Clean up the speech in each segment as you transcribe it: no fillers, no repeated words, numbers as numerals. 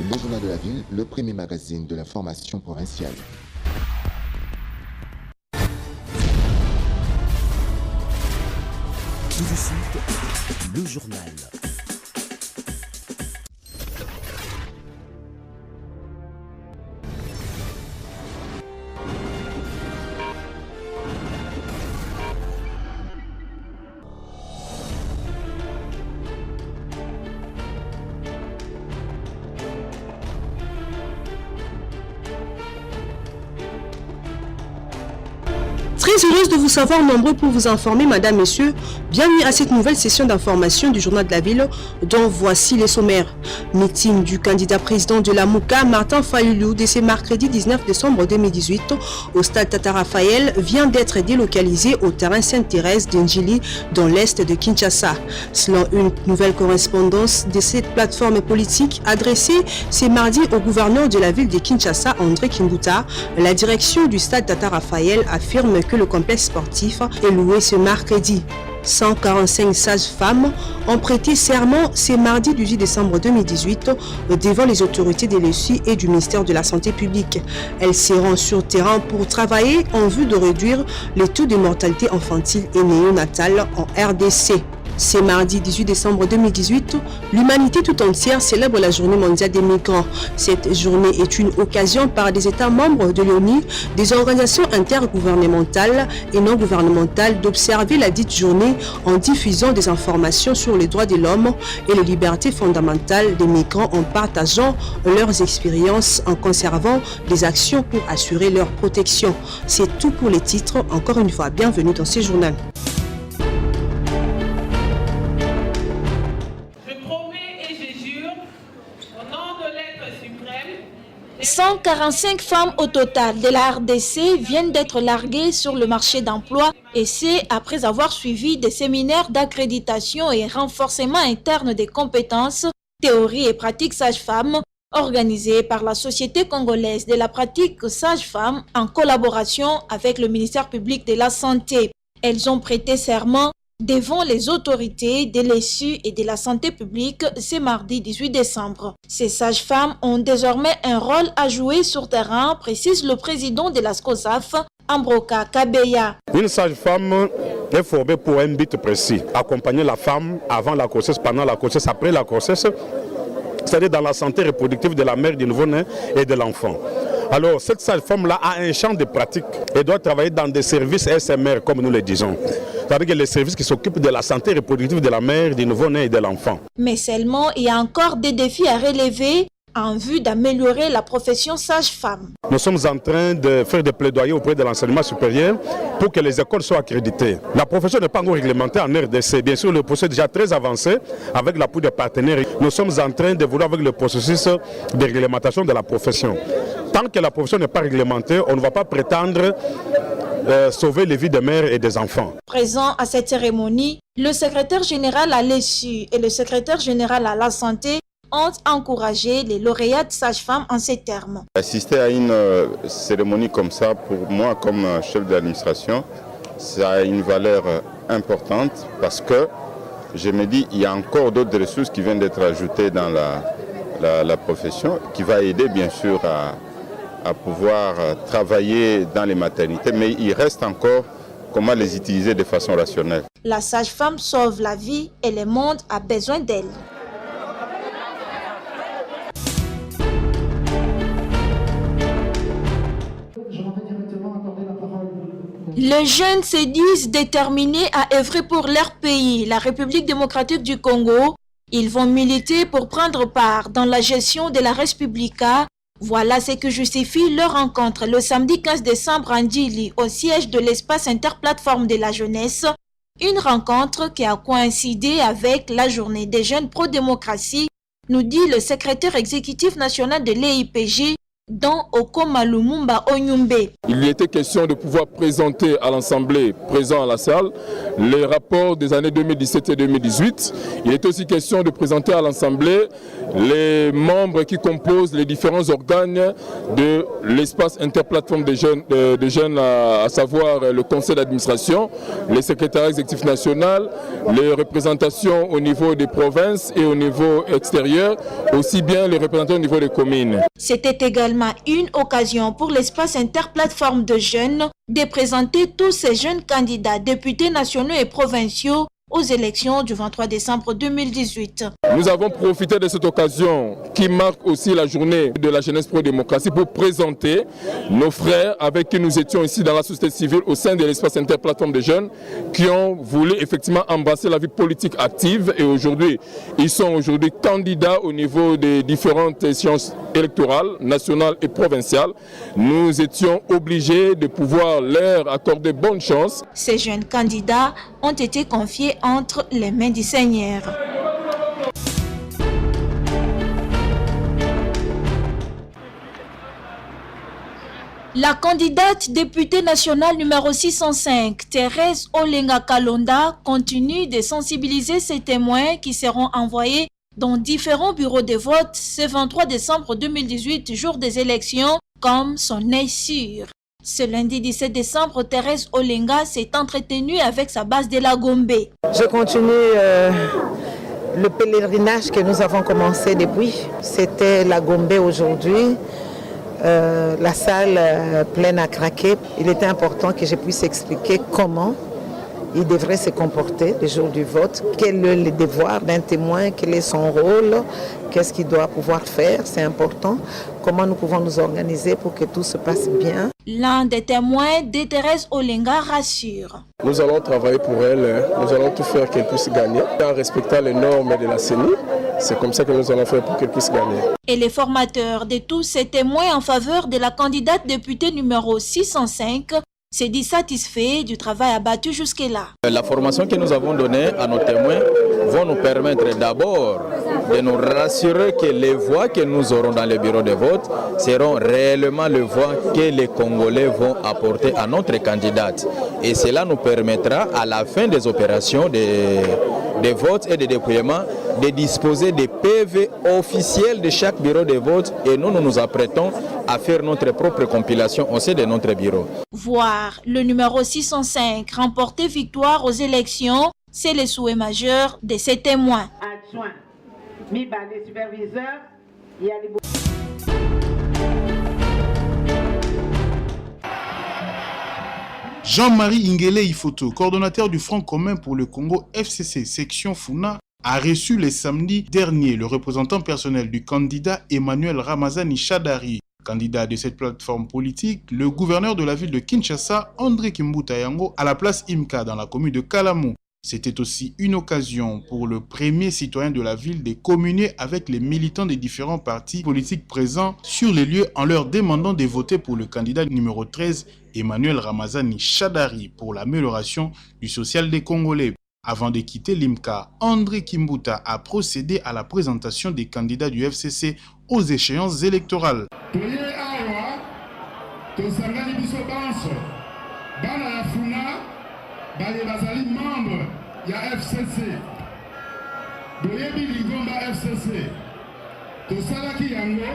Le Journal de la Ville, le premier magazine de l'information provinciale. Tout de suite, le journal. Très heureuse de vous savoir nombreux pour vous informer, madame, messieurs. Bienvenue à cette nouvelle session d'information du Journal de la Ville, dont voici les sommaires. Meeting du candidat président de la Mouka, Martin Fayulu, décès mercredi 19 décembre 2018 au stade Tata Raphaël, vient d'être délocalisé au terrain Sainte-Thérèse d'Ndjili, dans l'est de Kinshasa. Selon une nouvelle correspondance de cette plateforme politique adressée ce mardi au gouverneur de la ville de Kinshasa, André Kimbuta, la direction du stade Tata Raphaël affirme que le complexe sportif est loué ce mercredi. 145 sages-femmes ont prêté serment ce mardi 18 décembre 2018 devant les autorités de l'ESU et du ministère de la Santé publique. Elles seront sur terrain pour travailler en vue de réduire les taux de mortalité infantile et néonatale en RDC. Ce mardi 18 décembre 2018, l'humanité tout entière célèbre la journée mondiale des migrants. Cette journée est une occasion par des États membres de l'ONU, des organisations intergouvernementales et non gouvernementales d'observer la dite journée en diffusant des informations sur les droits de l'homme et les libertés fondamentales des migrants en partageant leurs expériences, en conservant des actions pour assurer leur protection. C'est tout pour les titres. Encore une fois, bienvenue dans ce journal. 145 femmes au total de la RDC viennent d'être larguées sur le marché d'emploi et c'est après avoir suivi des séminaires d'accréditation et renforcement interne des compétences, théorie et pratique sage-femme organisés par la Société congolaise de la pratique sage-femme en collaboration avec le ministère public de la Santé. Elles ont prêté serment devant les autorités de l'ESU et de la santé publique ce mardi 18 décembre. Ces sages-femmes ont désormais un rôle à jouer sur terrain, précise le président de la SCOSAF, Ambroka Kabeya. Une sage-femme est formée pour un but précis, accompagner la femme avant la grossesse, pendant la grossesse, après la grossesse, c'est-à-dire dans la santé reproductive de la mère, du nouveau-né et de l'enfant. Alors, cette sage-femme-là a un champ de pratique et doit travailler dans des services SMR, comme nous le disons. C'est-à-dire que les services qui s'occupent de la santé reproductive de la mère, du nouveau-né et de l'enfant. Mais seulement, il y a encore des défis à relever en vue d'améliorer la profession sage-femme. Nous sommes en train de faire des plaidoyers auprès de l'enseignement supérieur pour que les écoles soient accréditées. La profession n'est pas encore réglementée en RDC. Bien sûr, le processus est déjà très avancé avec l'appui des partenaires. Nous sommes en train de vouloir avec le processus de réglementation de la profession. Tant que la profession n'est pas réglementée, on ne va pas prétendre sauver les vies des mères et des enfants. Présent à cette cérémonie, le secrétaire général à l'ESU et le secrétaire général à la santé ont encouragé les lauréates sages-femmes en ces termes. Assister à une cérémonie comme ça, pour moi comme chef d'administration, ça a une valeur importante parce que je me dis qu'il y a encore d'autres ressources qui viennent d'être ajoutées dans la profession, qui va aider bien sûr à pouvoir travailler dans les maternités, mais il reste encore comment les utiliser de façon rationnelle. La sage-femme sauve la vie et le monde a besoin d'elle. Les jeunes se disent déterminés à œuvrer pour leur pays, la République démocratique du Congo. Ils vont militer pour prendre part dans la gestion de la Res Publica. Voilà ce que justifie leur rencontre le samedi 15 décembre à Ndjili, au siège de l'espace interplateforme de la jeunesse. Une rencontre qui a coïncidé avec la journée des jeunes pro-démocratie, nous dit le secrétaire exécutif national de l'EIPJ, dont Okoma Lumumba Onyumbe. Il était question de pouvoir présenter à l'Assemblée, présent à la salle, les rapports des années 2017 et 2018. Il était aussi question de présenter à l'Assemblée les membres qui composent les différents organes de l'espace interplateforme des jeunes, à savoir le conseil d'administration, les secrétariats exécutifs nationaux, les représentations au niveau des provinces et au niveau extérieur, aussi bien les représentants au niveau des communes. C'était également une occasion pour l'espace interplateforme de jeunes de présenter tous ces jeunes candidats, députés nationaux et provinciaux aux élections du 23 décembre 2018. Nous avons profité de cette occasion qui marque aussi la journée de la jeunesse pro-démocratie pour présenter nos frères avec qui nous étions ici dans la société civile au sein de l'espace interplateforme des jeunes qui ont voulu effectivement embrasser la vie politique active et aujourd'hui, ils sont aujourd'hui candidats au niveau des différentes échéances électorales, nationales et provinciales. Nous étions obligés de pouvoir leur accorder bonne chance. Ces jeunes candidats ont été confiés entre les mains du Seigneur. La candidate députée nationale numéro 605, Thérèse Olenga Kalonda, continue de sensibiliser ses témoins qui seront envoyés dans différents bureaux de vote ce 23 décembre 2018, jour des élections, comme son œil sûr. Ce lundi 17 décembre, Thérèse Olenga s'est entretenue avec sa base de la Gombe. Je continue le pèlerinage que nous avons commencé depuis. C'était la Gombe aujourd'hui. La salle pleine à craquer. Il était important que je puisse expliquer comment il devrait se comporter le jour du vote, quel est le devoir d'un témoin, quel est son rôle, qu'est-ce qu'il doit pouvoir faire, c'est important, comment nous pouvons nous organiser pour que tout se passe bien. L'un des témoins de Thérèse Olenga rassure. Nous allons travailler pour elle, nous allons tout faire qu'elle puisse gagner en respectant les normes de la CENI. C'est comme ça que nous allons faire pour qu'elle puisse gagner. Et les formateurs de tous ces témoins en faveur de la candidate députée numéro 605 s'est dit satisfait du travail abattu jusque-là. La formation que nous avons donnée à nos témoins va nous permettre d'abord de nous rassurer que les voix que nous aurons dans les bureaux de vote seront réellement les voix que les Congolais vont apporter à notre candidate. Et cela nous permettra à la fin des opérations des votes et des dépouillements de disposer des PV officiels de chaque bureau de vote et nous nous apprêtons à faire notre propre compilation au sein de notre bureau. Voir le numéro 605 remporter victoire aux élections, c'est le souhait majeur de ces témoins. Adjoint, mi-balai superviseur, il y a les... Jean-Marie Ingele Ifoto, coordonnateur du Front commun pour le Congo FCC section Funa, a reçu le samedi dernier le représentant personnel du candidat Emmanuel Ramazani Shadari. Candidat de cette plateforme politique, le gouverneur de la ville de Kinshasa, André Kimbuta Yango, à la place Imka dans la commune de Kalamu. C'était aussi une occasion pour le premier citoyen de la ville de communier avec les militants des différents partis politiques présents sur les lieux en leur demandant de voter pour le candidat numéro 13, Emmanuel Ramazani Shadari, pour l'amélioration du social des Congolais. Avant de quitter l'IMCA, André Kimbuta a procédé à la présentation des candidats du FCC aux échéances électorales. Bale bazali membre ya FCC boyebi lingomba FCC tosalaki yango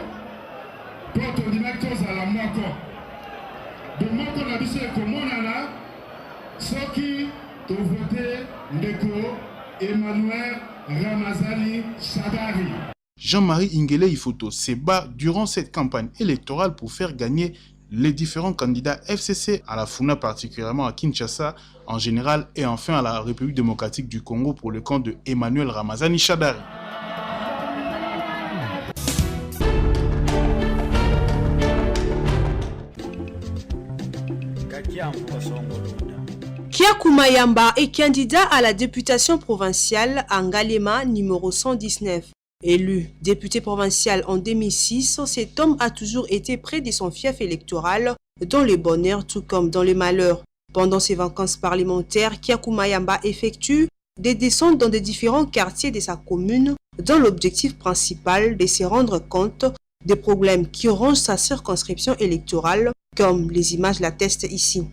po tondimaki tozala moko bomoko na biso ekomonana soki tovote ndeko Emmanuel Ramazani Shadari. Jean-Marie Ingele Ifoto se bat durant cette campagne électorale pour faire gagner les différents candidats FCC à la Funa, particulièrement à Kinshasa en général, et enfin à la République démocratique du Congo pour le camp de Emmanuel Ramazani Shadari. Kiakou Mayamba est candidat à la députation provinciale à Ngalema numéro 119. Élu député provincial en 2006, cet homme a toujours été près de son fief électoral, dans le bonheur tout comme dans le malheur. Pendant ses vacances parlementaires, Kiakou Mayamba effectue des descentes dans des différents quartiers de sa commune, dans l'objectif principal de se rendre compte des problèmes qui rongent sa circonscription électorale, comme les images l'attestent ici.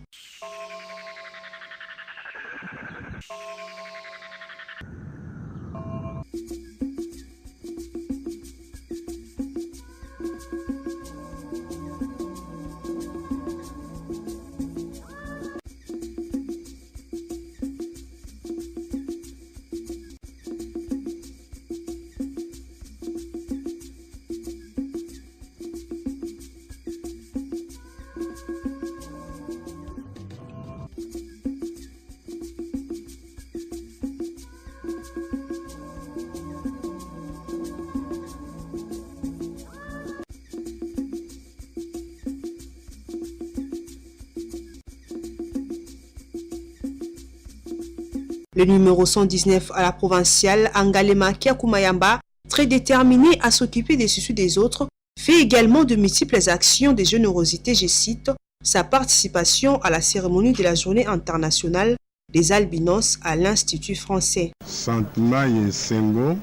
Le numéro 119 à la provinciale, Angalema Kiakumayamba, très déterminé à s'occuper des soucis des autres, fait également de multiples actions de générosité, je cite, sa participation à la cérémonie de la journée internationale des albinos à l'Institut français. Sentiment et Sengo,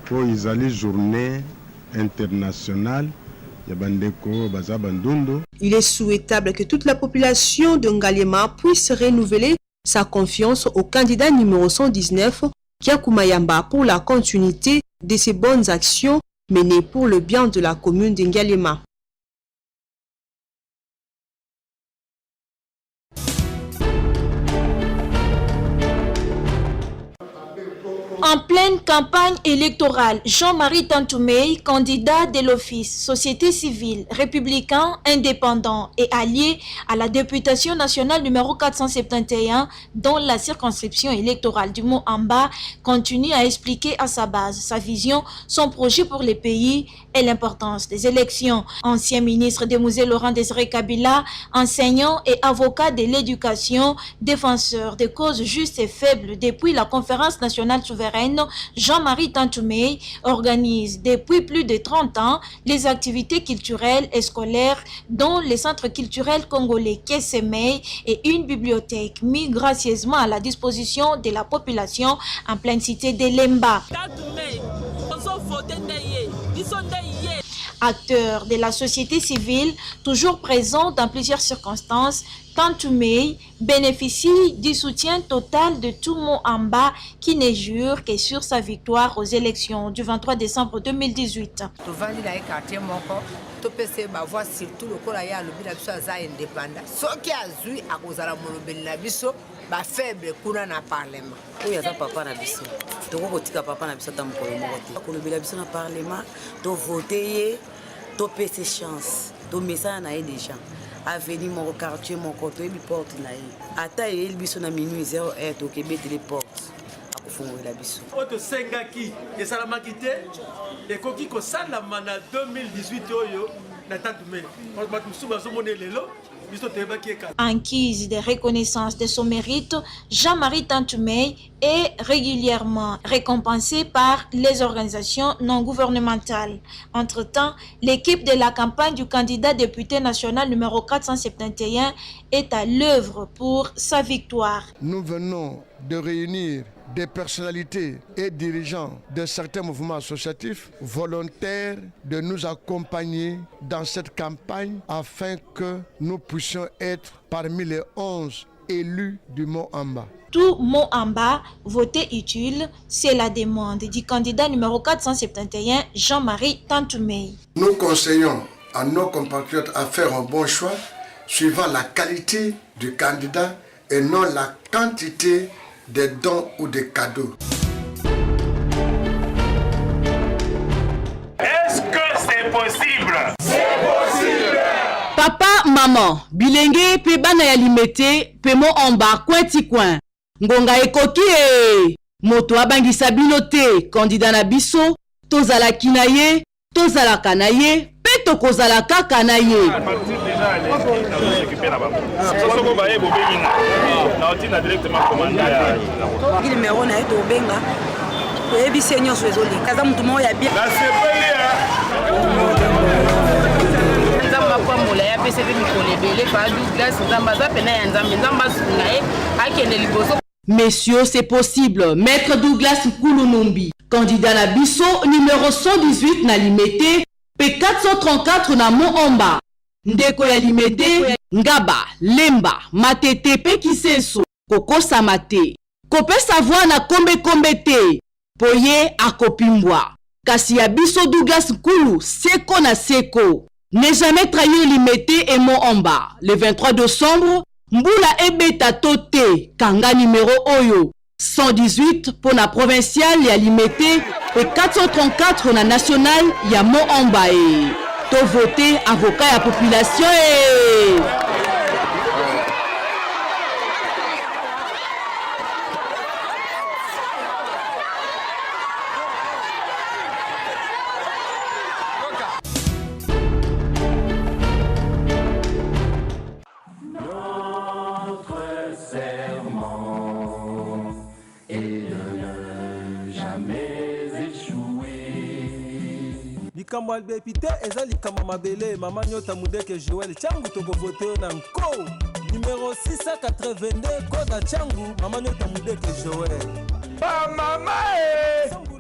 pour la journée internationale, il est souhaitable que toute la population de Ngalema puisse renouveler sa confiance au candidat numéro 119, Kiakumayamba, pour la continuité de ses bonnes actions menées pour le bien de la commune de Ngalema. En pleine campagne électorale, Jean-Marie Tantoumey, candidat de l'Office, société civile, républicain, indépendant et allié à la députation nationale numéro 471 dans la circonscription électorale du Mont-Amba, continue à expliquer à sa base sa vision, son projet pour les pays et l'importance des élections. Ancien ministre des Musées Laurent Désiré Kabila, enseignant et avocat de l'éducation, défenseur des causes justes et faibles depuis la conférence nationale souveraine, Jean-Marie Tantoumey organise depuis plus de 30 ans les activités culturelles et scolaires dont les centres culturels congolais Kesemei et une bibliothèque mis gracieusement à la disposition de la population en pleine cité de Lemba. Acteur de la société civile, toujours présent dans plusieurs circonstances, Tantoumey bénéficie du soutien total de tout Mont-Amba qui ne jure que sur sa victoire aux élections du 23 décembre 2018. ba faible kuna na parlement oyo aza papa na biso toko kotika papa na biso ta mokolo moko te kolobela biso na parlement to voter ye to pese chance to message na ye déjà avenir mon quartier mon côté bi porte na ye ata ye biso na minuit 01 to kebete les portes akufungula biso oto sengaki esalamaki te ekoki ko salama na 2018 oyo na Tantoumey bato musu bazomona lelo. En guise de reconnaissance de son mérite, Jean-Marie Tantoumey est régulièrement récompensé par les organisations non gouvernementales. Entre-temps, l'équipe de la campagne du candidat député national numéro 471 est à l'œuvre pour sa victoire. Nous venons de réunir des personnalités et dirigeants de certains mouvements associatifs volontaires de nous accompagner dans cette campagne afin que nous puissions être parmi les 11 élus du Mont-Amba. Tout Mont-Amba voté utile, c'est la demande du candidat numéro 471, Jean-Marie Tantoumey. Nous conseillons à nos compatriotes à faire un bon choix suivant la qualité du candidat et non la quantité des dons ou des cadeaux. Est-ce que c'est possible? C'est possible! Papa, maman, bilenge pe bana ya limete pe mo amba kwenti kwen. Ngonga ekoki moto abangisa bino te candidat na biso tozalaki na ye tozalaka na ye pe tokozala kaka na ye. Messieurs, c'est possible. Maître Douglas Nkulunumbi, candidat na biso numéro 118 na limité, P434 na Moomba. Ndeko ya Limete, Ngaba, Lemba, Matete pe Kisenso, Koko Samate. Kopesa voix na kombe te. Poye akopimbwa. Kasi ya biso Douglas Nkulu, seko na seko. Ne jamais trahir Limete et Moomba. Le 23 décembre, Mbula ebeta tote, kanga numéro Oyo. 118 pour la provinciale ya Limete et 434 na nationale ya Moomba. To voter avocat ya population likambo albepite eza likambo mabele mama nyota mudeke Joël changu toko voter na nko numéro 682 koda changu mama nyota mudeke Joël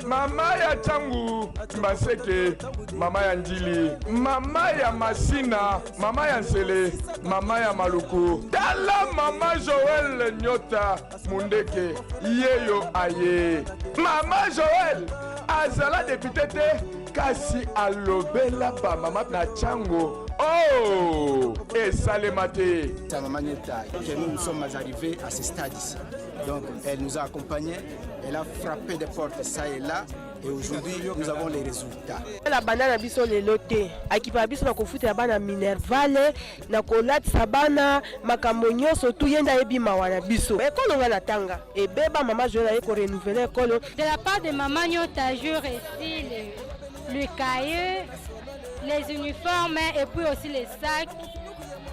mama ya changu Mbaseke, mama ya Njili, mama ya Masina, mama ya Nsele, mama ya Maluku, tala mama Joël Nyota Mundeke yeyo aye. Mama Joël azala député te kasi alobela ba mama na chango. Oh, et Salemate. Ta maman Nyota, nous sommes arrivés à ce stade ici. Donc elle nous a accompagnés, elle a frappé des portes ça et là. Et aujourd'hui, nous avons les résultats. La banane biso le loté. Akipa biso na kofuta bana Minervale, na kolati sabana makamonyo surtout yenda ebi mawana biso. E kono nga tanga. Et beba maman Joël ko renouveler kolo. De la part de maman Nyota, je réussis le cahier, les uniformes et puis aussi les sacs.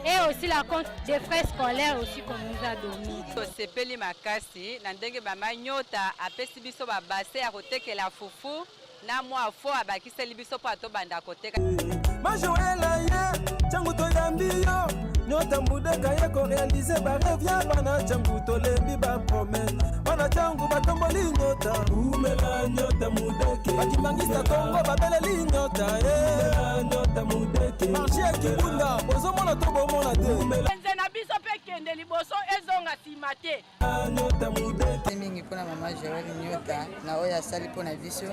Et aussi la compte des frais scolaires aussi qu'on nous a donné. Sepeli makasi na ndenge mama Nyota apesi biso ba basse ya kotekela fufu na mwa fo abakiseli biso po ato banda koteka. Ma Joël ye changu to yambiyo Nyota mudeka ye ko réaliser ba rêve ya bana changu to lembi ba promesse bana changu batomboli Nyota umela Nyota mudeke bakimangisa Kongo babeleli Nyota Nyota mudeke marché kibunda bozo mona to bomona te nze na biso pe kende liboso ezonga simate Nyota mudeke mingi pona mama Joël Nyota na oya sali pona biso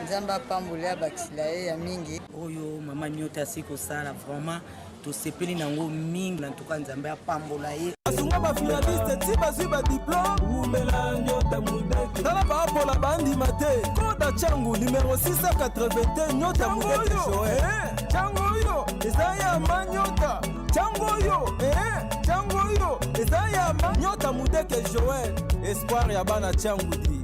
nzamba pambula bakisila ya mingi oyo mama Nyota siko sala vraiment to sepeli nango mingi na tuka nzambe apambola ye asunga ba finaliste ti bazwi ba diplôme umela Nyota mudeke tala ba pola bandi mate koda changu numéro 680 Nyota mudeke Joël changu yo ezaya ma Nyota changu yo changu yo ezaya ma Nyota mudeke Joël espoir ya bana changu di.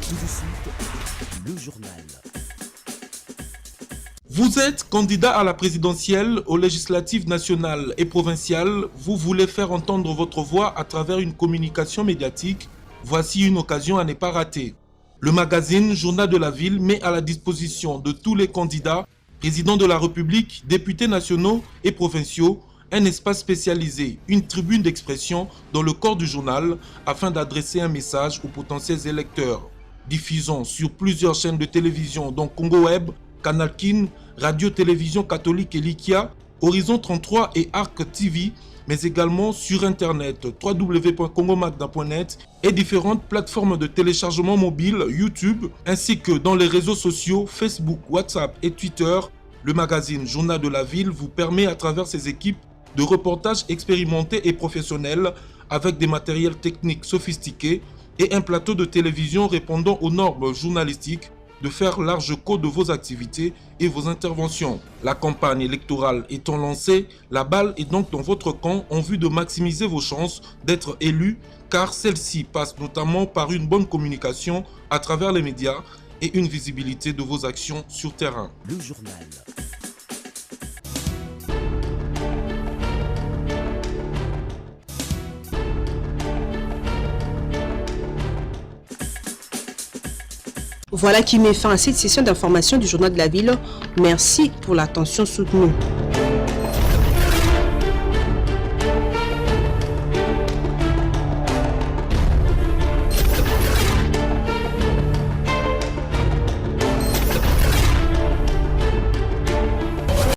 Tout de suite, le journal. Vous êtes candidat à la présidentielle, aux législatives nationales et provinciales. Vous voulez faire entendre votre voix à travers une communication médiatique. Voici une occasion à ne pas rater. Le magazine Journal de la Ville met à la disposition de tous les candidats, présidents de la République, députés nationaux et provinciaux, un espace spécialisé, une tribune d'expression dans le corps du journal afin d'adresser un message aux potentiels électeurs. Diffusant sur plusieurs chaînes de télévision dont Congo Web, Canal Kin, Radio-Télévision Catholique et Likia, Horizon 33 et Arc TV, mais également sur Internet www.congomagda.net et différentes plateformes de téléchargement mobile, YouTube, ainsi que dans les réseaux sociaux Facebook, WhatsApp et Twitter. Le magazine Journal de la Ville vous permet à travers ses équipes de reportages expérimentés et professionnels avec des matériels techniques sophistiqués et un plateau de télévision répondant aux normes journalistiques de faire large code de vos activités et vos interventions. La campagne électorale étant lancée, la balle est donc dans votre camp en vue de maximiser vos chances d'être élu, car celle-ci passe notamment par une bonne communication à travers les médias et une visibilité de vos actions sur terrain. Le journal. Voilà qui met fin à cette session d'information du Journal de la Ville. Merci pour l'attention soutenue.